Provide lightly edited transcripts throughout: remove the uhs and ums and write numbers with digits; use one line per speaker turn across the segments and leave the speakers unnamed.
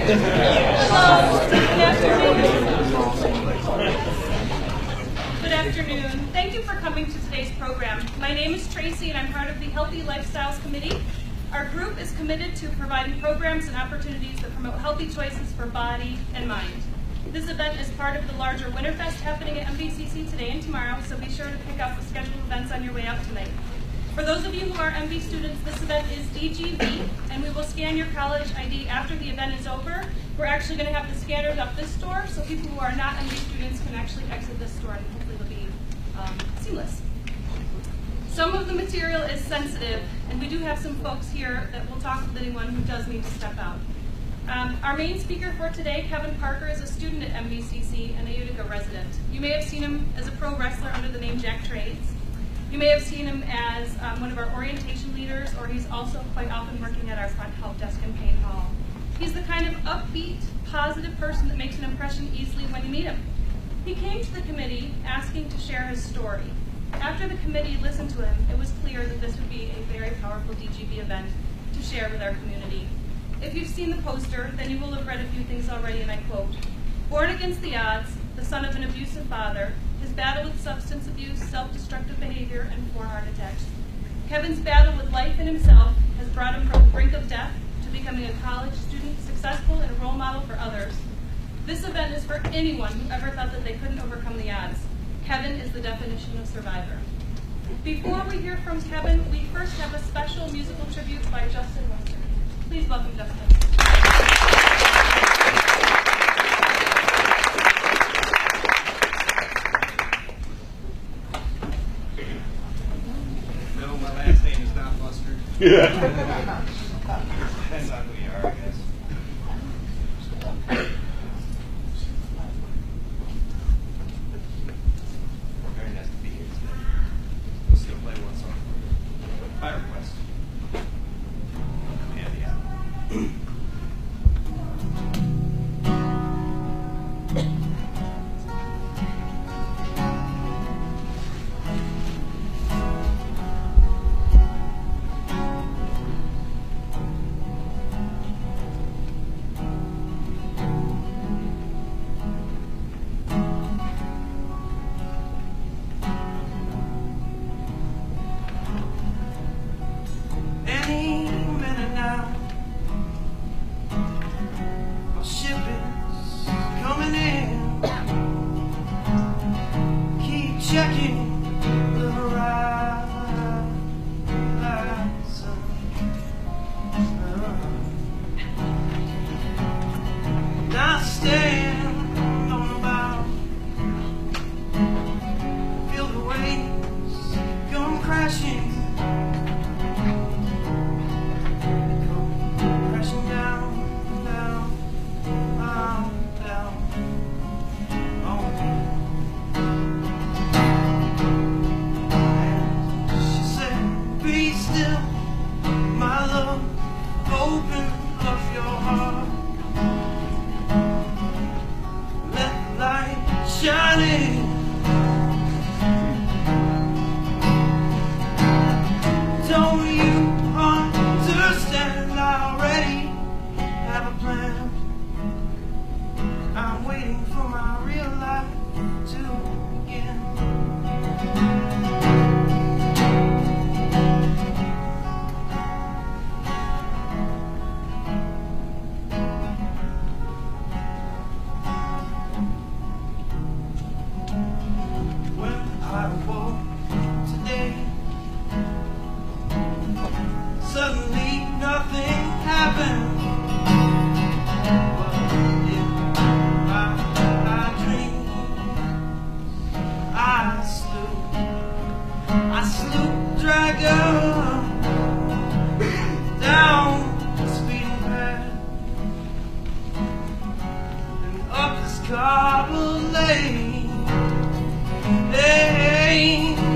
Hello, good afternoon. Good afternoon. Thank you for coming to today's program. My name is Tracy and I'm part of the Healthy Lifestyles Committee. Our group is committed to providing programs and opportunities that promote healthy choices for body and mind. This event is part of the larger Winterfest happening at MVCC today and tomorrow, so be sure to pick up the scheduled events on your way out tonight. For those of you who are MV students, this event is DGV, and we will scan your college ID after the event is over. We're actually going to have the scanners up this door, so people who are not MV students can actually exit this door, and hopefully it'll be seamless. Some of the material is sensitive, and we do have some folks here that will talk with anyone who does need to step out. Our main speaker for today, Kevin Parker, is a student at MVCC and a Utica resident. You may have seen him as a pro wrestler under the name Jack Trades. You may have seen him as one of our orientation leaders, or he's also quite often working at our front help desk in Payne Hall. He's the kind of upbeat, positive person that makes an impression easily when you meet him. He came to the committee asking to share his story. After the committee listened to him, it was clear that this would be a very powerful DGV event to share with our community. If you've seen the poster, then you will have read a few things already, and I quote, "Born against the odds, the son of an abusive father, his battle with substance abuse, self-destructive behavior, and 4 heart attacks. Kevin's battle with life and himself has brought him from the brink of death to becoming a college student, successful and a role model for others. This event is for anyone who ever thought that they couldn't overcome the odds. Kevin is the definition of survivor." Before we hear from Kevin, we first have a special musical tribute by Justin Wester. Please welcome Justin.
No, my last name is not Mustard.
Yeah.
Depends on who you are, I guess. Very nice to be here today. We'll still play one song. By request. Yeah, yeah. Any minute now, my ship is coming in. Keep checking the horizon. Now stand on the bow, feel the waves come crashing.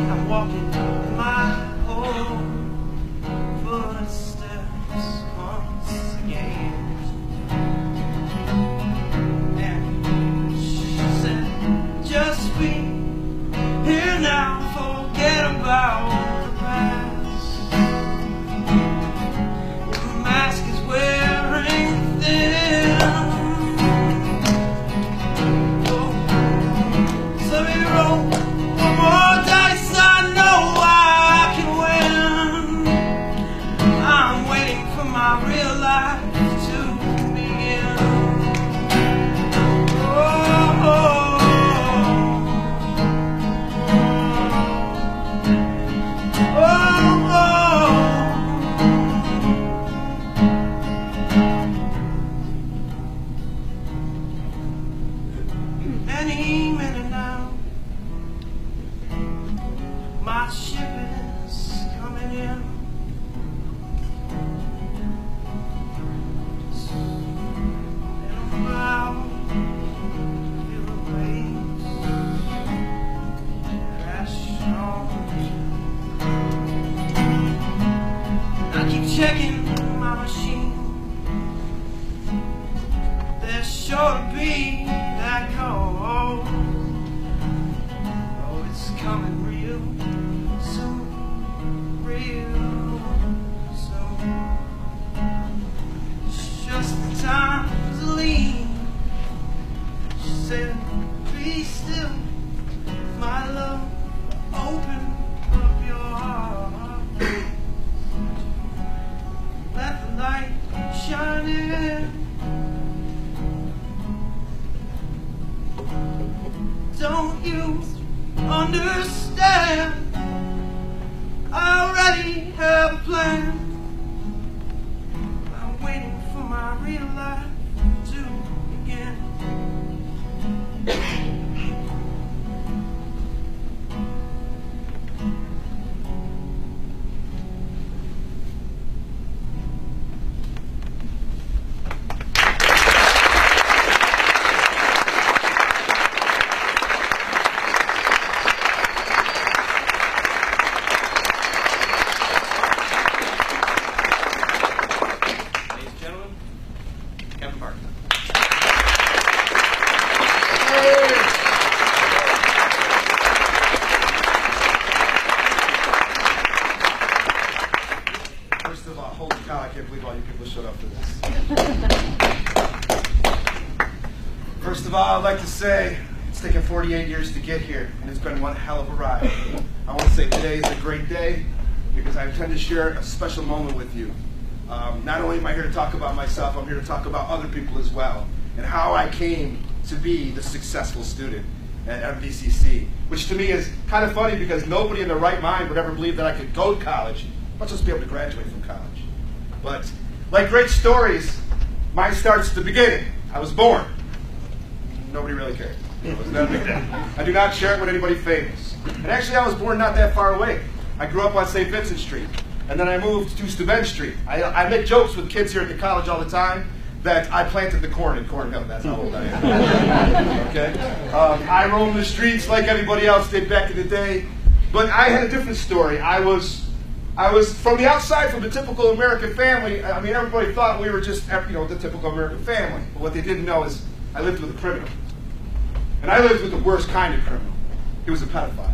I'm walking my own footsteps once again. And she said, just be here now, forget about the past. The mask is wearing thin.
me that call. Oh, it's coming real soon, real soon. It's just the time to lean. She said, be still, my love, open up your heart. Let the light shine in. Don't you understand? I already have a plan. I'm waiting for my real life to begin.
Ladies and gentlemen, Kevin Park.
First of all, holy cow, I can't believe all you people showed up for this. First of all, I'd like to say it's taken 48 years to get here, and it's been one hell of a ride. I want to say today is a great day because I intend to share a special moment with you. Not only am I here to talk about myself, I'm here to talk about other people as well, and how I came to be the successful student at MVCC, which to me is kind of funny because nobody in their right mind would ever believe that I could go to college, much less be able to graduate from college. But like great stories, mine starts at the beginning. I was born. Nobody really cares. It was not a big deal. I do not share it with anybody famous. And actually, I was born not that far away. I grew up on St. Vincent Street, and then I moved to Steuben Street. I make jokes with kids here at the college all the time that I planted the corn in Cornhill. That's how old I am. Okay? I roamed the streets like everybody else did back in the day, but I had a different story. I was from the outside, from the typical American family. I mean, everybody thought we were just, the typical American family. But what they didn't know is I lived with a criminal. And I lived with the worst kind of criminal. He was a pedophile.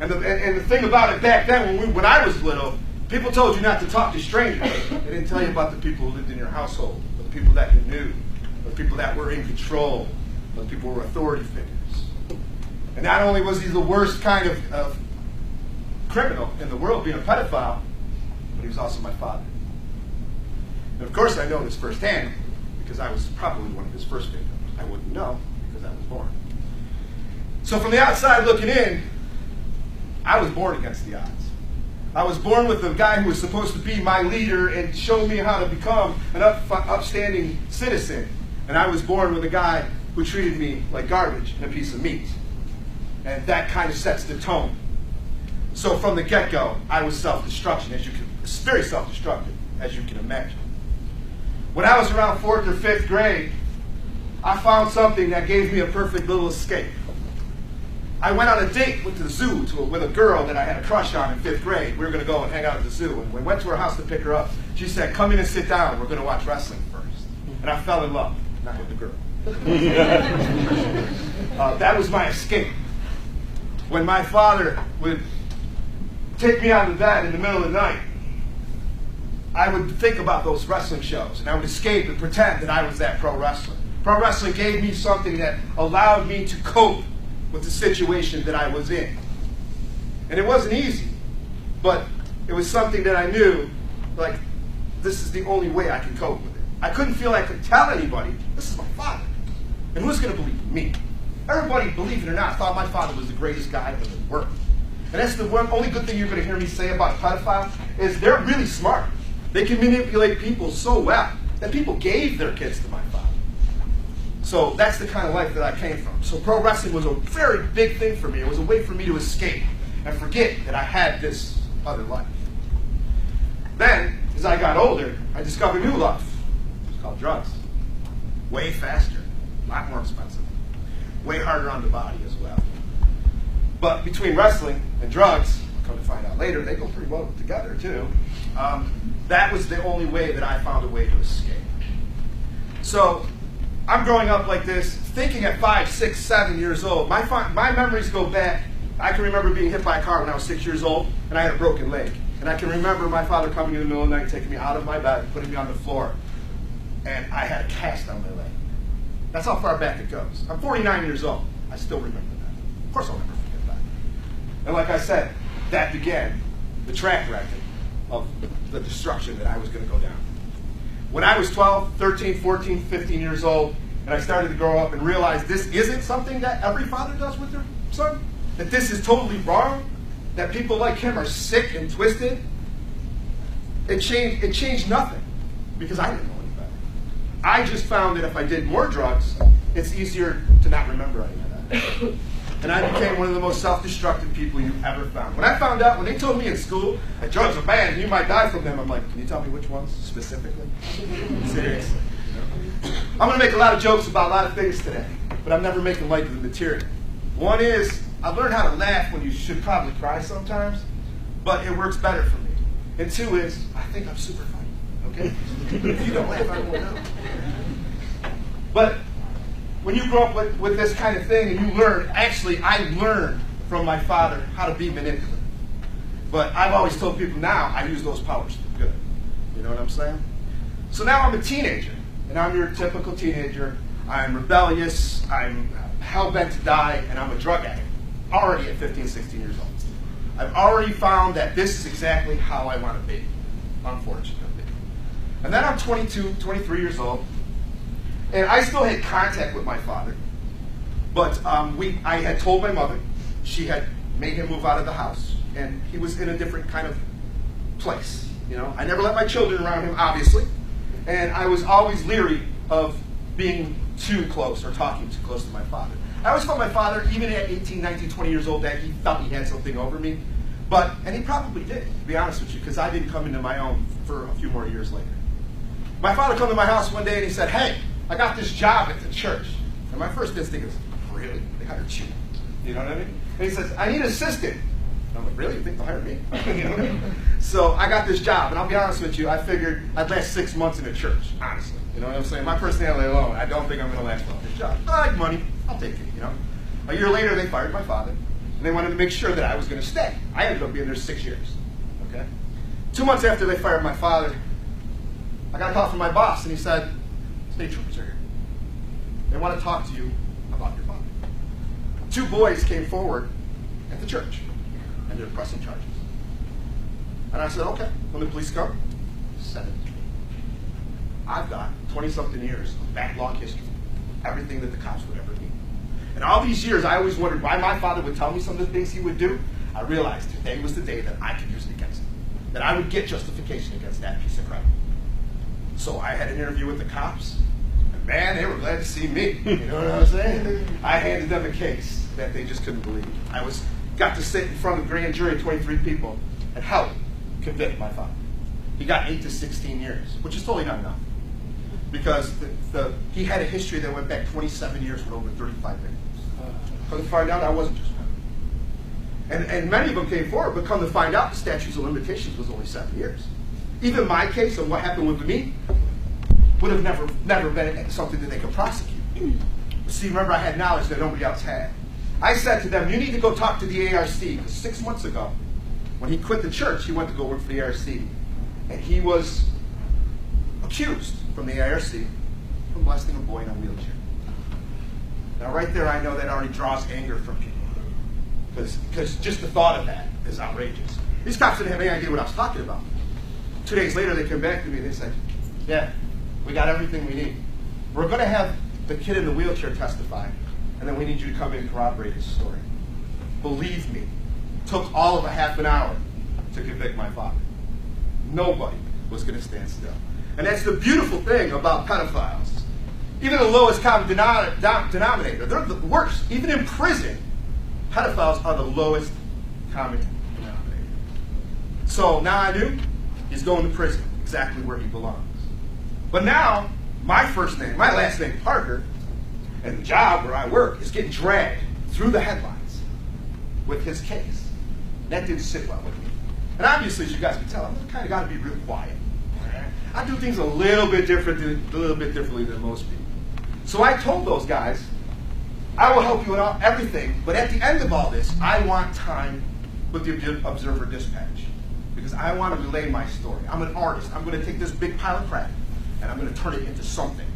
And the thing about it back then, when I was little, people told you not to talk to strangers. They didn't tell you about the people who lived in your household, or the people that you knew, or the people that were in control, or the people who were authority figures. And not only was he the worst kind of criminal in the world, being a pedophile, but he was also my father. And of course I know this firsthand because I was probably one of his first victims. I wouldn't know because I was born. So from the outside looking in, I was born against the odds. I was born with a guy who was supposed to be my leader and show me how to become an upstanding citizen. And I was born with a guy who treated me like garbage and a piece of meat. And that kind of sets the tone. So from the get-go, I was self-destruction, very self-destructive, as you can imagine. When I was around 4th or 5th grade, I found something that gave me a perfect little escape. I went on a date with the zoo with a girl that I had a crush on in 5th grade. We were going to go and hang out at the zoo. And when we went to her house to pick her up, she said, "Come in and sit down. We're going to watch wrestling first." And I fell in love, not with the girl. That was my escape. When my father would take me out of bed in the middle of the night, I would think about those wrestling shows, and I would escape and pretend that I was that pro wrestler. Pro wrestling gave me something that allowed me to cope with the situation that I was in. And it wasn't easy, but it was something that I knew, like, this is the only way I can cope with it. I couldn't feel I could tell anybody, this is my father. And who's going to believe me? Everybody, believe it or not, thought my father was the greatest guy in the world. And that's the only good thing you're going to hear me say about pedophiles is they're really smart. They can manipulate people so well that people gave their kids to my father. So that's the kind of life that I came from. So pro wrestling was a very big thing for me. It was a way for me to escape and forget that I had this other life. Then, as I got older, I discovered new love. It's called drugs. Way faster, a lot more expensive, way harder on the body as well. But between wrestling and drugs, come to find out later, they go pretty well together too. That was the only way that I found a way to escape. So I'm growing up like this, thinking at 5, 6, 7 years old. My memories go back. I can remember being hit by a car when I was 6 years old, and I had a broken leg. And I can remember my father coming in the middle of the night, taking me out of my bed, putting me on the floor, and I had a cast on my leg. That's how far back it goes. I'm 49 years old. I still remember that. Of course I'll never forget that. And like I said, that began the track record of the destruction that I was going to go down. When I was 12, 13, 14, 15 years old, and I started to grow up and realize this isn't something that every father does with their son, that this is totally wrong, that people like him are sick and twisted, it changed nothing because I didn't know any better. I just found that if I did more drugs, it's easier to not remember any of that. And I became one of the most self-destructive people you've ever found. When I found out, when they told me in school that drugs are bad and you might die from them, I'm like, can you tell me which ones specifically? Seriously. You know? I'm going to make a lot of jokes about a lot of things today, but I'm never making light of the material. One is, I've learned how to laugh when you should probably cry sometimes, but it works better for me. And two is, I think I'm super funny, okay? If you don't laugh, I won't know. But when you grow up with this kind of thing and you learn, actually I learned from my father how to be manipulative. But I've always told people now I use those powers for good. You know what I'm saying? So now I'm a teenager, and I'm your typical teenager. I'm rebellious, I'm hell-bent to die, and I'm a drug addict. Already at 15, 16 years old. I've already found that this is exactly how I want to be, unfortunately. And then I'm 22, 23 years old, and I still had contact with my father, but I had told my mother, she had made him move out of the house, and he was in a different kind of place. You know, I never let my children around him, obviously, and I was always leery of being too close or talking too close to my father. I always felt my father, even at 18, 19, 20 years old, that he felt he had something over me, and he probably did, to be honest with you, because I didn't come into my own for a few more years later. My father came to my house one day and he said, "Hey, I got this job at the church." And my first instinct is, really? They hired you? You know what I mean? And he says, "I need an assistant." And I'm like, really? You think they'll hire me? You know what I mean? So I got this job, and I'll be honest with you, I figured I'd last 6 months in a church, honestly. You know what I'm saying? My personality alone, I don't think I'm going to last long in this job. I like money. I'll take it, you know? A year later, they fired my father, and they wanted to make sure that I was going to stay. I ended up being there 6 years, okay? 2 months after they fired my father, I got a call from my boss, and he said, "State troopers are here. They want to talk to you about your father." 2 boys came forward at the church, and they're pressing charges. And I said, "Okay, when the police come, send it to me." I've got 20-something years of backlog history, everything that the cops would ever need. And all these years, I always wondered why my father would tell me some of the things he would do. I realized today was the day that I could use it against him, that I would get justification against that piece of crap. So I had an interview with the cops, and man, they were glad to see me. You know what I'm saying? I handed them a case that they just couldn't believe. Got to sit in front of a grand jury of 23 people and help convict my father. He got 8 to 16 years, which is totally not enough, because he had a history that went back 27 years with over 35 victims. Come to find out, I wasn't just one. And many of them came forward, but come to find out, the statute of limitations was only 7 years. Even my case of what happened with me would have never been something that they could prosecute. But see, remember, I had knowledge that nobody else had. I said to them, "You need to go talk to the ARC," because 6 months ago, when he quit the church, he went to go work for the ARC, and he was accused from the ARC for molesting a boy in a wheelchair. Now, right there, I know that already draws anger from people, because just the thought of that is outrageous. These cops didn't have any idea what I was talking about. 2 days later, they came back to me and they said, "Yeah, we got everything we need. We're going to have the kid in the wheelchair testify, and then we need you to come in and corroborate his story." Believe me, it took all of a half an hour to convict my father. Nobody was going to stand still. And that's the beautiful thing about pedophiles. Even the lowest common denominator, they're the worst. Even in prison, pedophiles are the lowest common denominator. So now I knew he's going to prison, exactly where he belongs. But now, my first name, my last name, Parker, and the job where I work is getting dragged through the headlines with his case. And that didn't sit well with me. And obviously, as you guys can tell, I'm kind of got to be real quiet. I do things a little bit differently than most people. So I told those guys, I will help you in everything, but at the end of all this, I want time with the Observer Dispatch because I want to relay my story. I'm an artist. I'm going to take this big pile of crap and I'm going to turn it into something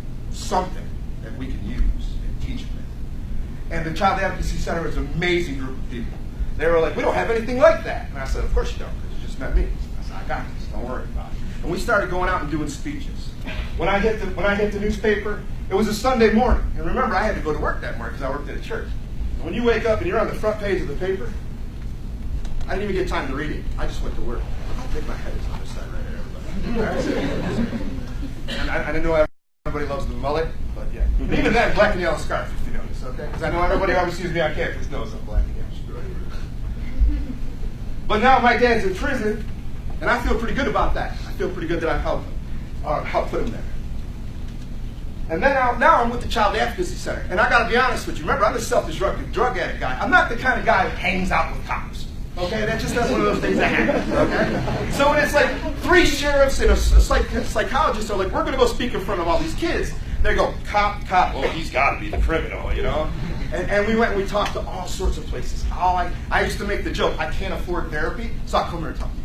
that we can use and teach with. And the Child Advocacy Center is an amazing group of people. They were like, we don't have anything like that. And I said, of course you don't, because you just met me. I said, I got this, don't worry about it. And we started going out and doing speeches. When I hit the newspaper, it was a Sunday morning. And remember, I had to go to work that morning because I worked at a church. And when you wake up and you're on the front page of the paper, I didn't even get time to read it. I just went to work. I think my head is on this side right here, everybody. And I didn't know everybody loves the mullet, but yeah. But even that, black and yellow scarf, if you notice, okay? Because I know everybody always sees me on campus knows I'm black and yellow. But now my dad's in prison, and I feel pretty good about that. I feel pretty good that I helped put him there. And then now I'm with the Child Advocacy Center. And I got to be honest with you. Remember, I'm a self-destructive drug addict guy. I'm not the kind of guy that hangs out with cops. Okay? That just doesn't one of those things that happens. Okay? So when it's like 3 sheriffs and a psychologist are like, we're going to go speak in front of all these kids. They go, cop, oh, he's got to be the criminal, you know? And we went and we talked to all sorts of places. I used to make the joke, I can't afford therapy, so I'll come here and talk to you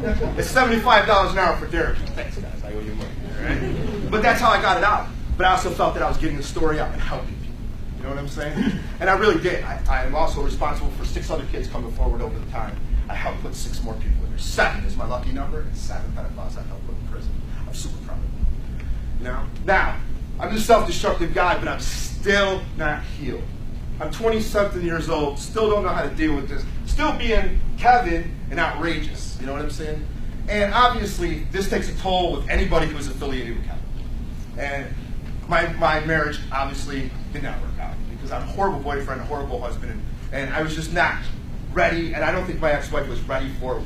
guys. It's $75 an hour for therapy. Thanks, guys. I owe you money. Right? But that's how I got it out. But I also felt that I was getting the story out and helping people. You know what I'm saying? And I really did. I am also responsible for 6 other kids coming forward over the time. I helped put 6 more people in there. 7 is my lucky number, and 7 pedophiles I helped put in prison. I'm super proud of them. You know? Now, I'm a self-destructive guy, but I'm still not healed. I'm 20-something years old, still don't know how to deal with this. Still being Kevin and outrageous, you know what I'm saying? And obviously, this takes a toll with anybody who is affiliated with Kevin. And my marriage obviously did not work out because I'm a horrible boyfriend, a horrible husband, and I was just not ready, and I don't think my ex-wife was ready for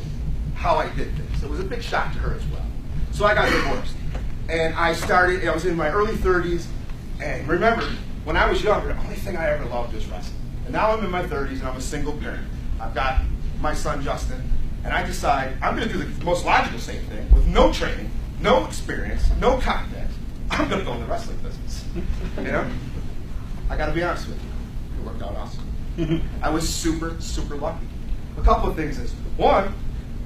how I did things. It was a big shock to her as well. So I got divorced. And I was in my early 30s, and remember, when I was younger, the only thing I ever loved was wrestling. And now I'm in my 30s, and I'm a single parent. I've got my son, Justin, and I decide I'm going to do the most logical same thing with no training, no experience, no context. I'm going to go in the wrestling business. You know? I got to be honest with you. It worked out awesome. I was super, super lucky. A couple of things is, one,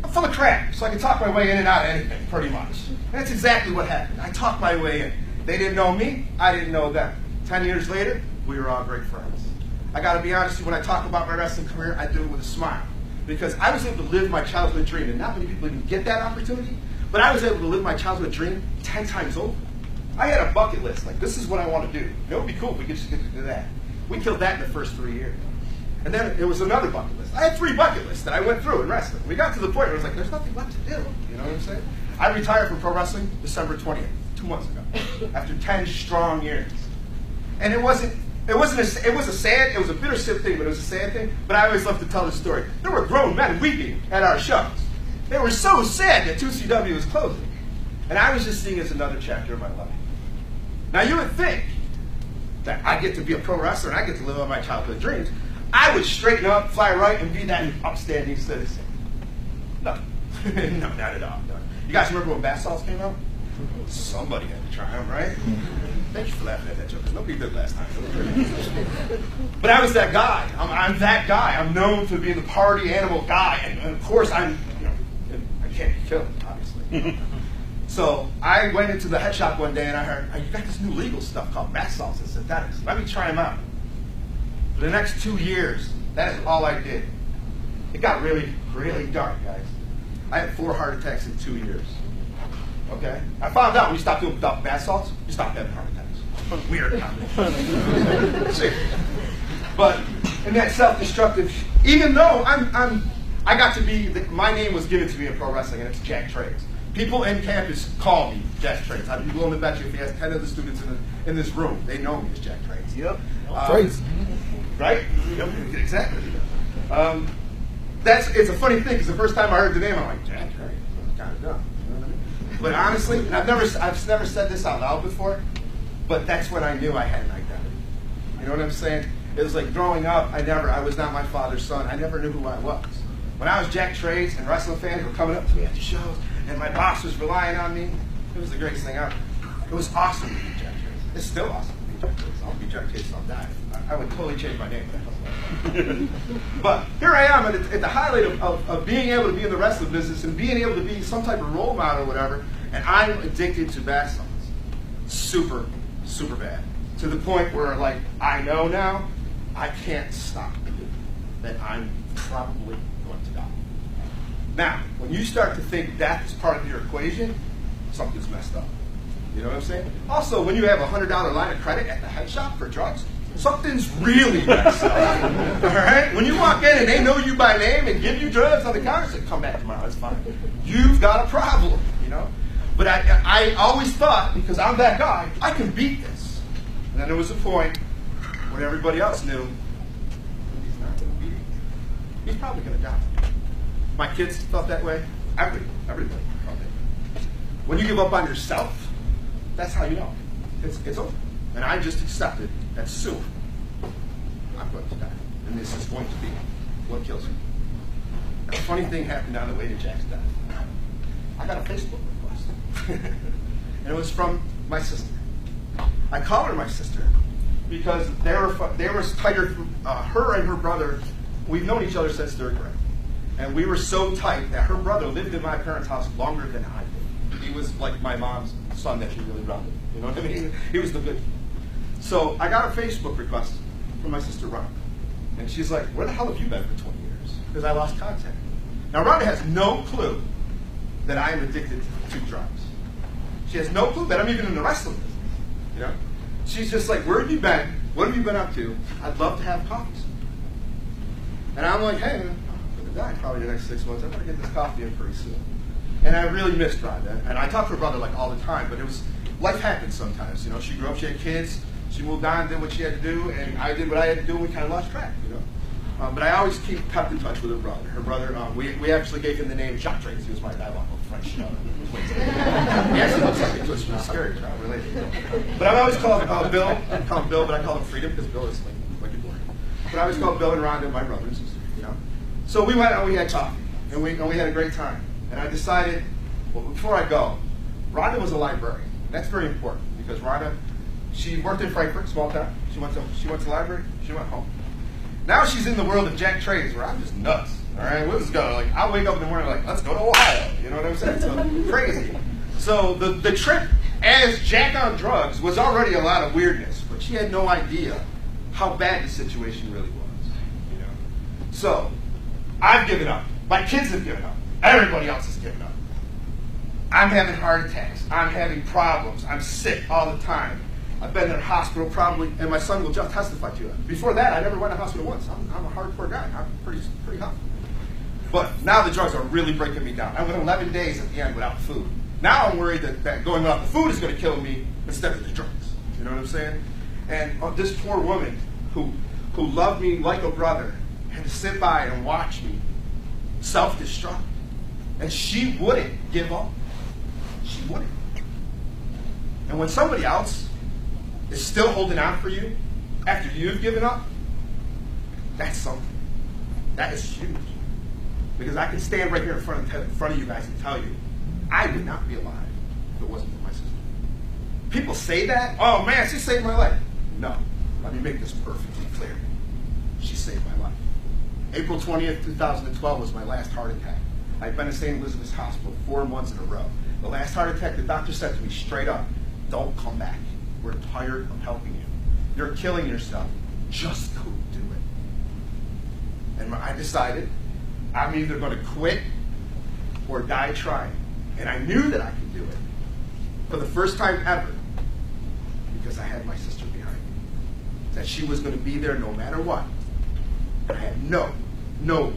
I'm full of crap, so I can talk my way in and out of anything, pretty much. And that's exactly what happened. I talked my way in. They didn't know me. I didn't know them. 10 years later, we were all great friends. I got to be honest with you, when I talk about my wrestling career, I do it with a smile. Because I was able to live my childhood dream, and not many people even get that opportunity, but I was able to live my childhood dream 10 times over. I had a bucket list, like this is what I want to do. It would be cool if we could just get to do that. We killed that in the first 3 years. And then it was another bucket list. I had 3 bucket lists that I went through in wrestling. We got to the point where it was like, there's nothing left to do. You know what I'm saying? I retired from pro wrestling December 20th, 2 months ago, after 10 strong years. And it was a bittersweet thing, but it was a sad thing. But I always love to tell this story. There were grown men weeping at our shows. They were so sad that 2CW was closing. And I was just seeing it as another chapter of my life. Now you would think that I get to be a pro wrestler and I get to live out my childhood dreams. I would straighten up, fly right, and be that upstanding citizen. No. No, not at all. No. You guys remember when bath salts came out? Somebody had to try them, right? Thank you for laughing at that joke, because nobody did last time. But I was that guy. I'm that guy. I'm known to be the party animal guy. And of course, I can't be killed, obviously. So I went into the head shop one day and I heard, you got this new legal stuff called bath salts and synthetics. Let me try them out. For the next 2 years, that is all I did. It got really, really dark, guys. I had 4 heart attacks in 2 years. Okay? I found out when you stop doing bath salts, you stop having heart attacks. Weird. But in that self-destructive, even though I got to be, my name was given to me in pro wrestling, and it's Jack Trades. People in campus call me Jack Trades. I'd be willing to bet you if you ask 10 of the students in this room, they know me as Jack Trades. Yep.
Trades.
Right? Yep, exactly. It's a funny thing, because the first time I heard the name, I'm like, Jack Trades. Kind of dumb. You know what I mean? But honestly, I've never said this out loud before, but that's when I knew I had an identity. You know what I'm saying? It was like growing up, I was not my father's son. I never knew who I was. When I was Jack Trades and wrestling fans were coming up to me at the shows, and my boss was relying on me, it was the greatest thing ever. It was awesome to be Jack Trades. It's still awesome to be Jack Case. I'll be Jack Case on that. I would totally change my name. But here I am at the highlight of being able to be in the wrestling business and being able to be some type of role model or whatever, and I'm addicted to bath salts. Super, super bad. To the point where, like, I know now I can't stop. That I'm probably going to die. Now, when you start to think death is part of your equation, something's messed up. You know what I'm saying? Also, when you have a $100 line of credit at the head shop for drugs, something's really messed up. All right? When you walk in and they know you by name and give you drugs on the counter, say, come back tomorrow, it's fine. You've got a problem, you know? But I always thought, because I'm that guy, I can beat this. And then there was a point when everybody else knew, he's not going to beat it. He's probably going to die. My kids felt that way. Everybody felt that way. When you give up on yourself, that's how you know. It's over. And I just accepted that soon I'm going to die. And this is going to be what kills me. And a funny thing happened on the way to Jack's death. I got a Facebook request. And it was from my sister. I called her my sister because they were tighter. Her and her brother, we've known each other since third grade. And we were so tight that her brother lived in my parents' house longer than I did. He was like my mom's son that she really rounded. You know what I mean? He was the big. So I got a Facebook request from my sister Rhonda. And she's like, where the hell have you been for 20 years? Because I lost contact. Now Rhonda has no clue that I am addicted to drugs. She has no clue that I'm even in the wrestling business. You know? She's just like, where have you been? What have you been up to? I'd love to have coffee. And I'm like, hey, man, I'm going to die probably the next 6 months. I'm going to get this coffee in pretty soon. And I really missed Rhonda. And I talk to her brother like all the time, but it was, life happens sometimes. You know, she grew up, she had kids, she moved on, did what she had to do, and I did what I had to do, and we kind of lost track, you know. But I always kept in touch with her brother. Her brother, we actually gave him the name Jacques Trace. He was my diabolical French twins. He actually looks like a twist from the scary child related. But I've always called Bill. I call him Bill, but I call him Freedom because Bill is like a boy. But I always called Bill and Rhonda my brother and sister, you know. So we went and we had coffee, and we had a great time. And I decided, well, before I go, Rhonda was a librarian. That's very important because Rhonda, she worked in Frankfurt, small town. She went to the library. She went home. Now she's in the world of Jack Trades, where I'm just nuts. All right, we'll just go. Like I'll wake up in the morning like, let's go to Ohio. You know what I'm saying? So crazy. So the trip as Jack on drugs was already a lot of weirdness, but she had no idea how bad the situation really was. You know. So I've given up. My kids have given up. Everybody else has given up. I'm having heart attacks. I'm having problems. I'm sick all the time. I've been in a hospital probably, and my son will just testify to it. Before that, I never went to hospital once. I'm a hardcore guy. I'm pretty hot. But now the drugs are really breaking me down. I went 11 days at the end without food. Now I'm worried that going without the food is going to kill me instead of the drugs. You know what I'm saying? And this poor woman who loved me like a brother had to sit by and watch me self-destruct. And she wouldn't give up. She wouldn't. And when somebody else is still holding on for you after you've given up, that's something. That is huge. Because I can stand right here in front of you guys and tell you, I would not be alive if it wasn't for my sister. People say that, oh man, she saved my life. No, let me make this perfectly clear. She saved my life. April 20th, 2012 was my last heart attack. I've been in St. Elizabeth's Hospital 4 months in a row. The last heart attack, the doctor said to me straight up, don't come back. We're tired of helping you. You're killing yourself. Just go do it. And I decided I'm either going to quit or die trying. And I knew that I could do it for the first time ever because I had my sister behind me. That she was going to be there no matter what. I had no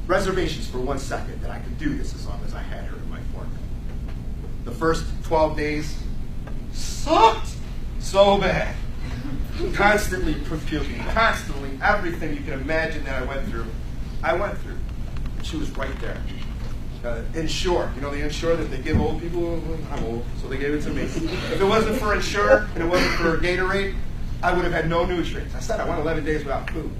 reservations for 1 second that I could do this as long as I had her in my corner. The first 12 days sucked so bad. Constantly puking, constantly everything you can imagine that I went through. And she was right there. Ensure, you know the Ensure that they give old people? I'm old, so they gave it to me. If it wasn't for Ensure and it wasn't for Gatorade, I would have had no nutrients. I said I went 11 days without food.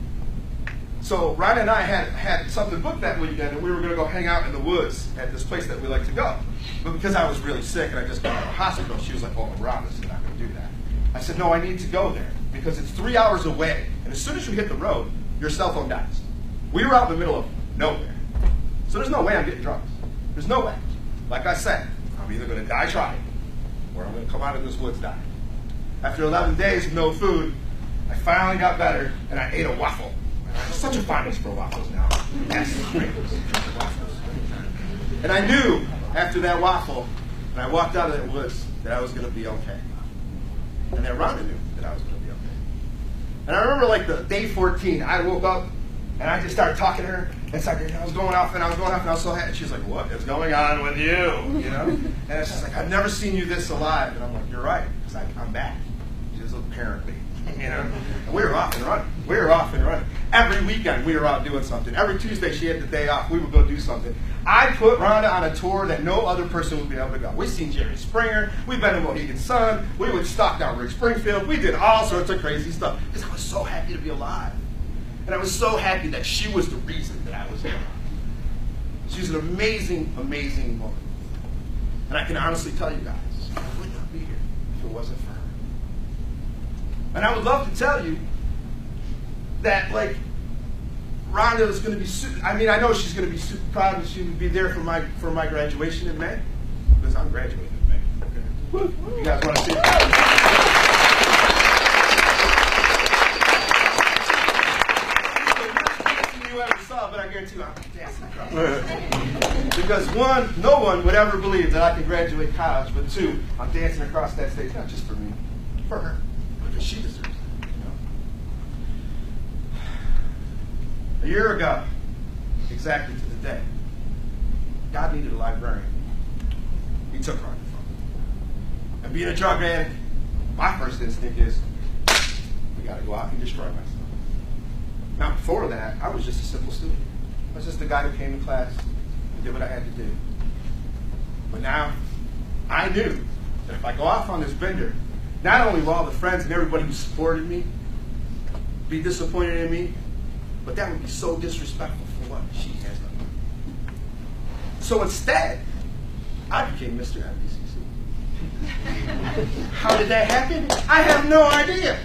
So Rhonda and I had something booked that weekend, and we were going to go hang out in the woods at this place that we like to go. But because I was really sick and I just got out of the hospital, she was like, oh, Rhonda's not going to do that. I said, no, I need to go there because it's 3 hours away. And as soon as you hit the road, your cell phone dies. We were out in the middle of nowhere. So there's no way I'm getting drugs. There's no way. Like I said, I'm either going to die trying or I'm going to come out of this woods dying. After 11 days of no food, I finally got better and I ate a waffle. I have such a fondness for waffles now. That's great. Waffles. And I knew after that waffle, and I walked out of that woods, that I was going to be okay. And that Rhonda knew that I was going to be okay. And I remember like the day 14, I woke up and I just started talking to her. And I was going off and I was so happy. She's like, what is going on with you? You know? And it's just like, I've never seen you this alive. And I'm like, you're right, because I'm back. Just apparently. You know? And we were off and running. We were off and running. Every weekend we were out doing something. Every Tuesday she had the day off. We would go do something. I put Rhonda on a tour that no other person would be able to go. We've seen Jerry Springer. We've been to Mohegan Sun. We would stalk down Rick Springfield. We did all sorts of crazy stuff because I was so happy to be alive. And I was so happy that she was the reason that I was alive. She's an amazing, amazing woman. And I can honestly tell you guys, I would not be here if it wasn't for her. And I would love to tell you that, like, Rhonda is going to be, I know she's going to be super proud and she would be there for my graduation in May. Because I'm graduating in May. Okay. You guys want to see it? You ever saw, but I guarantee you I'm dancing across. Because one, no one would ever believe that I can graduate college, but two, I'm dancing across that stage, not just for me, for her. Because she deserves it. A year ago, exactly to the day, God needed a librarian. He took Rhonda from me. And being a drug addict, my first instinct is, we got to go out and destroy myself. Now, before that, I was just a simple student. I was just a guy who came to class and did what I had to do. But now, I knew that if I go off on this bender, not only will all the friends and everybody who supported me be disappointed in me, but that would be so disrespectful for what she has done. So instead, I became Mr. MDCC. How did that happen? I have no idea.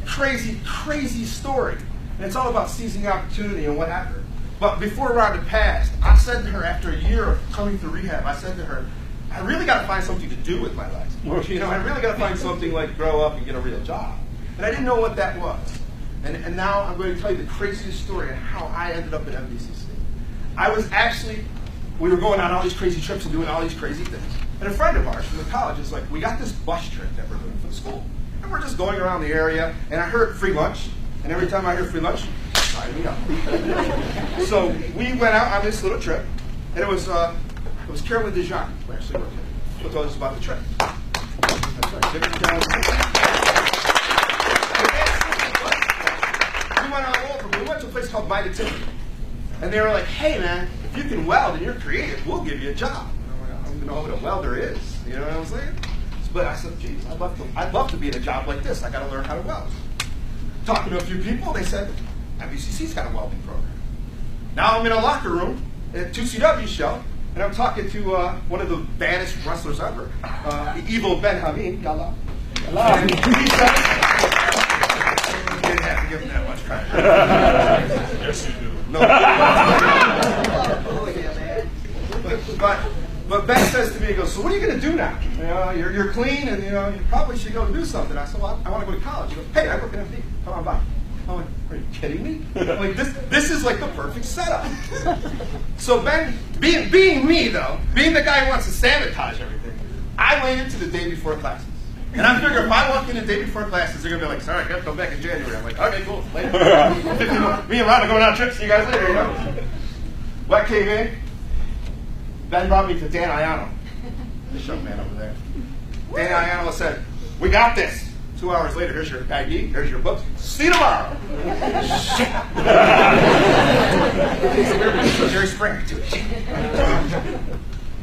Crazy, crazy story. And it's all about seizing opportunity and whatever. But before Rhonda passed, I said to her after a year of coming through rehab, I said to her, I really got to find something to do with my life. You know, I really got to find something like grow up and get a real job. And I didn't know what that was. And now I'm going to tell you the craziest story on how I ended up at MDCC. I was actually, we were going on all these crazy trips and doing all these crazy things. And a friend of ours from the college is like, we got this bus trip that we're doing for the school. And we're just going around the area, and I heard free lunch. And every time I heard free lunch, sign me up. So we went out on this little trip, and it was Carolyn Dijon who actually worked here. She'll tell us about the trip. That's right. We went all over. We went to a place called Vita Tiffany. And they were like, hey man, if you can weld and you're creative, we'll give you a job. And I'm like, I don't even know what a welder is. You know what I'm saying? But I said, geez, I'd love to be in a job like this. I got to learn how to weld. Talking to a few people, they said, MDCC's got a welding program. Now I'm in a locker room at 2CW show, and I'm talking to one of the baddest wrestlers ever, the evil Ben Hameen. Yalla. And he said, you didn't have to give him that much credit. Yes, you do. No. But Ben says to me, he goes, so what are you going to do now? You know, you're clean, and you probably should go do something. I said, well, I want to go to college. He goes, hey, I work at MD. Come on by. I went, are you kidding me? Like this is like the perfect setup. So Ben, being me though, being the guy who wants to sabotage everything, I waited to the day before classes. And I figure if I walk in the day before classes, they're gonna be like, sorry, I gotta come back in January. I'm like, okay, cool, later. 15 more. Me and Ron are going on trips. See you guys later, you know? What came in? Ben brought me to Dan Iano, the young man over there. Dan Iano said, we got this. 2 hours later, here's your ID, here's your books. See you tomorrow. Shit. Jerry Springer, too.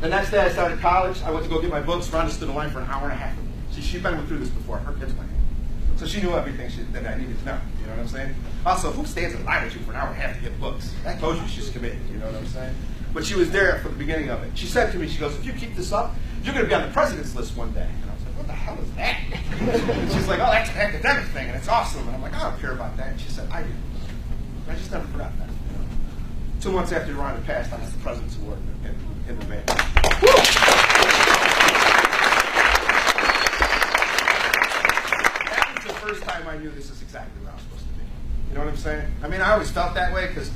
The next day I started college. I went to go get my books. Rhonda stood in line for an hour and a half. She'd been through this before. Her kids went in. So she knew everything that I needed to know. You know what I'm saying? Also, who stands in line with you for an hour and a half to get books? That told you she's committed. You know what I'm saying? But she was there for the beginning of it. She said to me, she goes, if you keep this up, you're going to be on the president's list one day. And I was like, what the hell is that? And she's like, oh, that's an academic thing, and it's awesome. And I'm like, I don't care about that. And she said, I do. I just never forgot that. 2 months after Rhonda passed, I got the President's Award in the mail. That was the first time I knew this is exactly what I was supposed to be. You know what I'm saying? I mean, I always felt that way because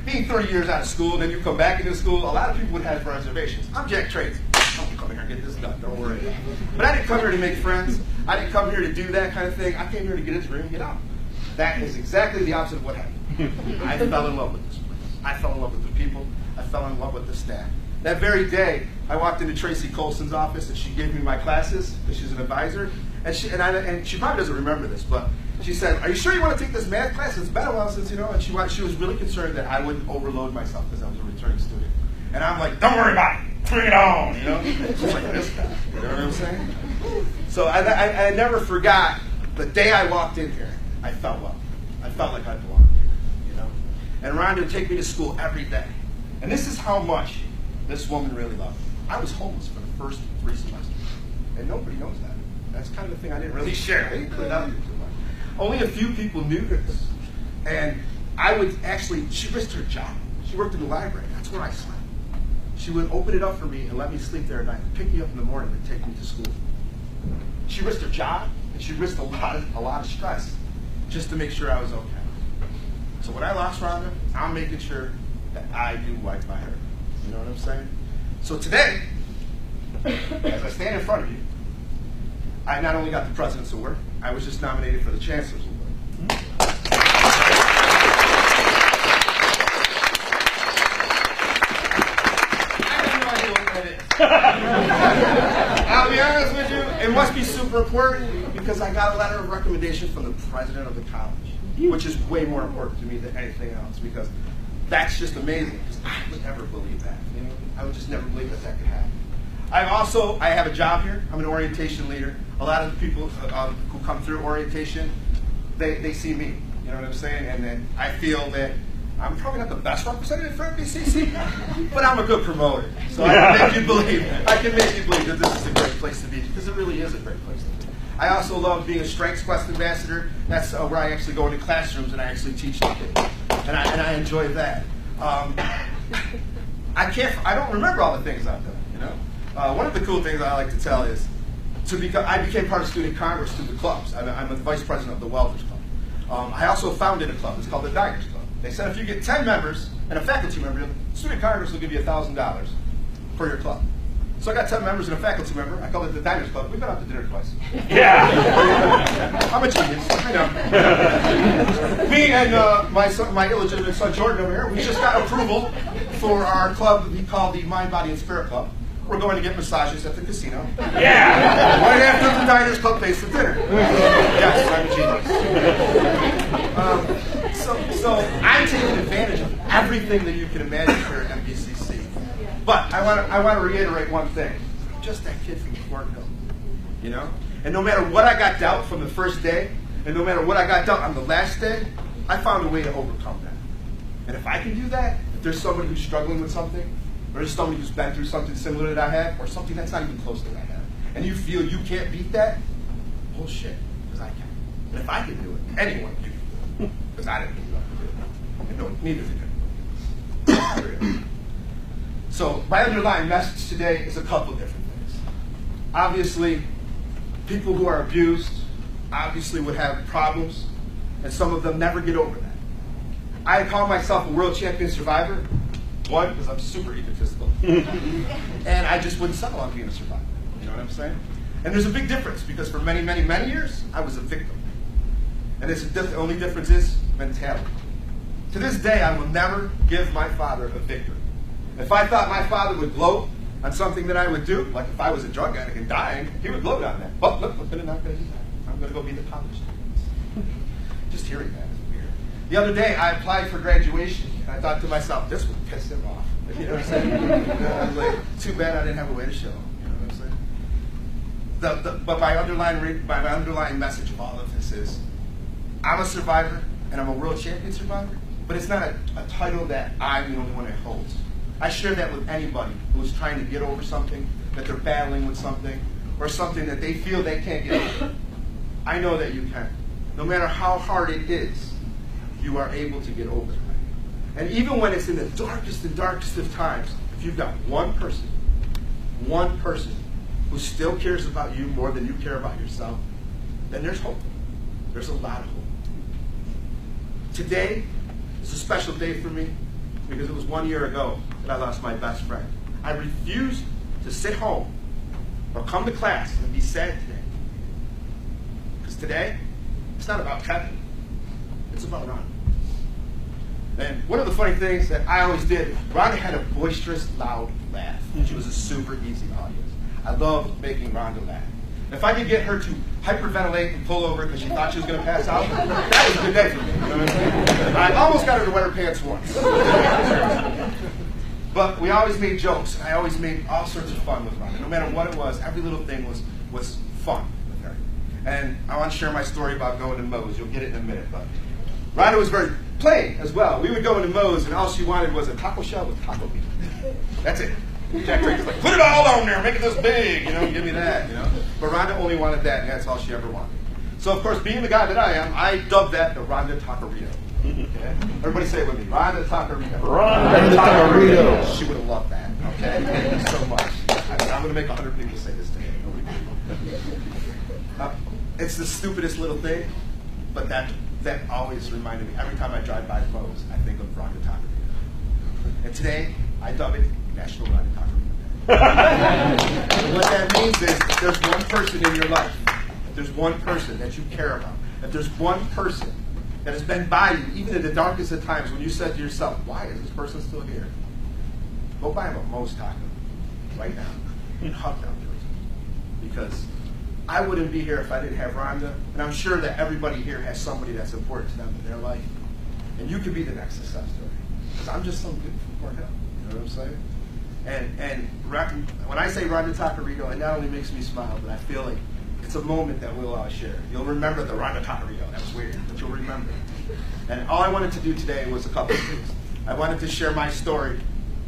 being 30 years out of school, then you come back into school, a lot of people would have reservations. I'm Jack Tracy. I'm coming here and get this done, don't worry. But I didn't come here to make friends. I didn't come here to do that kind of thing. I came here to get into the ring and get out. That is exactly the opposite of what happened. I fell in love with this place. I fell in love with the people. I fell in love with the staff. That very day, I walked into Tracy Colson's office and she gave me my classes because she's an advisor. And she probably doesn't remember this, but she said, are you sure you want to take this math class? It's been a while since, and she was really concerned that I wouldn't overload myself because I was a returning student. And I'm like, don't worry about it. Bring it on, She's like, this guy. You know what I'm saying? So I never forgot the day I walked in here, I felt well. I felt like I belonged here, And Rhonda would take me to school every day. And this is how much this woman really loved me. I was homeless for the first 3 semesters. And nobody knows that. That's kind of the thing I didn't really share. I didn't put it out there too much. Only a few people knew this. And she risked her job. She worked in the library. That's where I slept. She would open it up for me and let me sleep there at night, pick me up in the morning and take me to school. She risked her job, and she risked a lot of stress just to make sure I was okay. So when I lost Rhonda, I'm making sure that I do right by her. You know what I'm saying? So today, as I stand in front of you, I not only got the President's Award, I was just nominated for the Chancellor's Award. I'll be honest with you, it must be super important because I got a letter of recommendation from the president of the college, which is way more important to me than anything else because that's just amazing because I would never believe that. I would just never believe that could happen. I have a job here. I'm an orientation leader. A lot of the people who come through orientation, they see me. You know what I'm saying? And then I feel that I'm probably not the best representative for MBCC, but I'm a good promoter. So I can make you believe that this is a great place to be because it really is a great place to be. I also love being a Strengths Quest ambassador. That's where I actually go into classrooms and I actually teach the kids, and I enjoy that. I don't remember all the things I've done. One of the cool things I like to tell is I became part of Student Congress through the clubs. I'm the vice president of the Welders Club. I also founded a club. It's called the Diners Club. They said if you get 10 members and a faculty member, Student Congress will give you $1,000 for your club. So I got 10 members and a faculty member. I called it the Diners Club. We've been out to dinner twice.
Yeah.
I'm a genius. I know. Me and my illegitimate son Jordan over here, we just got approval for our club we call the Mind, Body, and Spirit Club. We're going to get massages at the casino.
Yeah.
Right after the Diners Club pays for dinner. Yes, I'm a genius. So I'm taking advantage of everything that you can imagine here at MBCC. But I want to reiterate one thing. I'm just that kid from Thornhill, And no matter what I got dealt from the first day, and no matter what I got dealt on the last day, I found a way to overcome that. And if I can do that, if there's somebody who's struggling with something, or there's somebody who's been through something similar that I have, or something that's not even close to what I have, and you feel you can't beat that, bullshit, because I can. And if I can do it, anyone can do it. Because I didn't do it. And no, neither did you. So my underlying message today is a couple of different things. Obviously, people who are abused obviously would have problems, and some of them never get over that. I call myself a world champion survivor. One, because I'm super egotistical. And I just wouldn't settle on being a survivor. You know what I'm saying? And there's a big difference because for many, many, many years, I was a victim. And the only difference is mentality. To this day, I will never give my father a victory. If I thought my father would gloat on something that I would do, like if I was a drug addict and dying, he would gloat on that. But look, I'm not going to do that. I'm going to go be the college student. Just hearing that is weird. The other day, I applied for graduation, and I thought to myself, this would piss him off. You know what I'm saying? I was like, too bad I didn't have a way to show him. You know what I'm saying? But my underlying message of all of this is, I'm a survivor, and I'm a world champion survivor, but it's not a title that I'm the only one that holds. I share that with anybody who is trying to get over something, that they're battling with something, or something that they feel they can't get over. I know that you can. No matter how hard it is, you are able to get over it. And even when it's in the darkest and darkest of times, if you've got one person who still cares about you more than you care about yourself, then there's hope. There's a lot of hope. Today is a special day for me because it was 1 year ago that I lost my best friend. I refused to sit home or come to class and be sad today. Because today, it's not about Kevin. It's about Rhonda. And one of the funny things that I always did, Rhonda had a boisterous, loud laugh. She was a super easy audience. I loved making Rhonda laugh. If I could get her to hyperventilate and pull over because she thought she was going to pass out, that was a good day for me. You know what I'm saying? I almost got her to wet her pants once. But we always made jokes. I always made all sorts of fun with Rhonda. No matter what it was, every little thing was fun with her. And I want to share my story about going to Moe's. You'll get it in a minute. But Rhonda was very plain as well. We would go into Moe's, and all she wanted was a taco shell with taco meat. That's it. Jack Drake is like, put it all on there, make it this big, give me that, But Rhonda only wanted that, and that's all she ever wanted. So, of course, being the guy that I am, I dubbed that the Rhonda Taquerito. Okay? Everybody say it with me. Rhonda Taquerito.
Rhonda Taquerito.
She would have loved that. Okay? Thank you so much. I'm going to make 100 people say this today. It's the stupidest little thing, but that always reminded me. Every time I drive by Moe's, I think of Rhonda Taquerito. And today, I dub it National Rhonda Taquerito Day. What that means is if there's one person in your life, if there's one person that you care about, if there's one person that has been by you, even in the darkest of times, when you said to yourself, why is this person still here? Go buy him a Moe's taco right now and hug that person. Because I wouldn't be here if I didn't have Rhonda, and I'm sure that everybody here has somebody that's important to them in their life. And you could be the next success story. Because I'm just some kid from Fort Hill. You know what I'm saying? And when I say Rhonda Taquerito, it not only makes me smile, but I feel like it's a moment that we'll all share. You'll remember the Rhonda Taquerito. That was weird, but you'll remember. And all I wanted to do today was a couple of things. I wanted to share my story.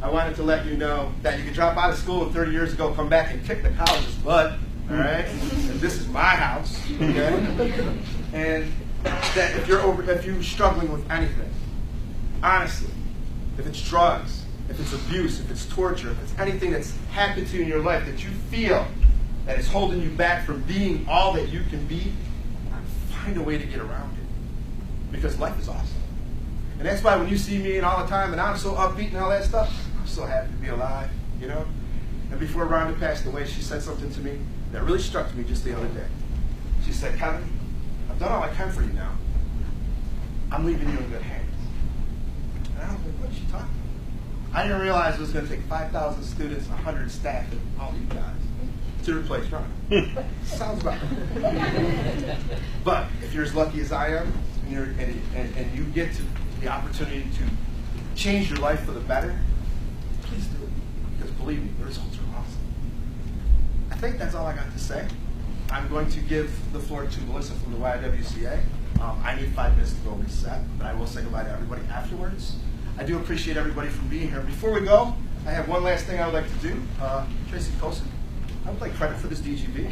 I wanted to let you know that you could drop out of school 30 years ago, come back and kick the college's butt. All right? And this is my house. Okay? And that if you're struggling with anything, honestly, if it's drugs, if it's abuse, if it's torture, if it's anything that's happened to you in your life that you feel that is holding you back from being all that you can be, find a way to get around it. Because life is awesome. And that's why when you see me and all the time and I'm so upbeat and all that stuff, I'm so happy to be alive, And before Rhonda passed away, she said something to me that really struck me just the other day. She said, Kevin, I've done all I can for you now. I'm leaving you in good hands. And I was like, what is she talking about? I didn't realize it was going to take 5,000 students, 100 staff, and all you guys to replace Rhonda. Sounds about right. But if you're as lucky as I am, and you get to the opportunity to change your life for the better, please do it. Because believe me, the results are awesome. I think that's all I got to say. I'm going to give the floor to Melissa from the YWCA. I need 5 minutes to go reset, but I will say goodbye to everybody afterwards. I do appreciate everybody for being here. Before we go, I have one last thing I would like to do. Tracy Colson, I would like credit for this DGB.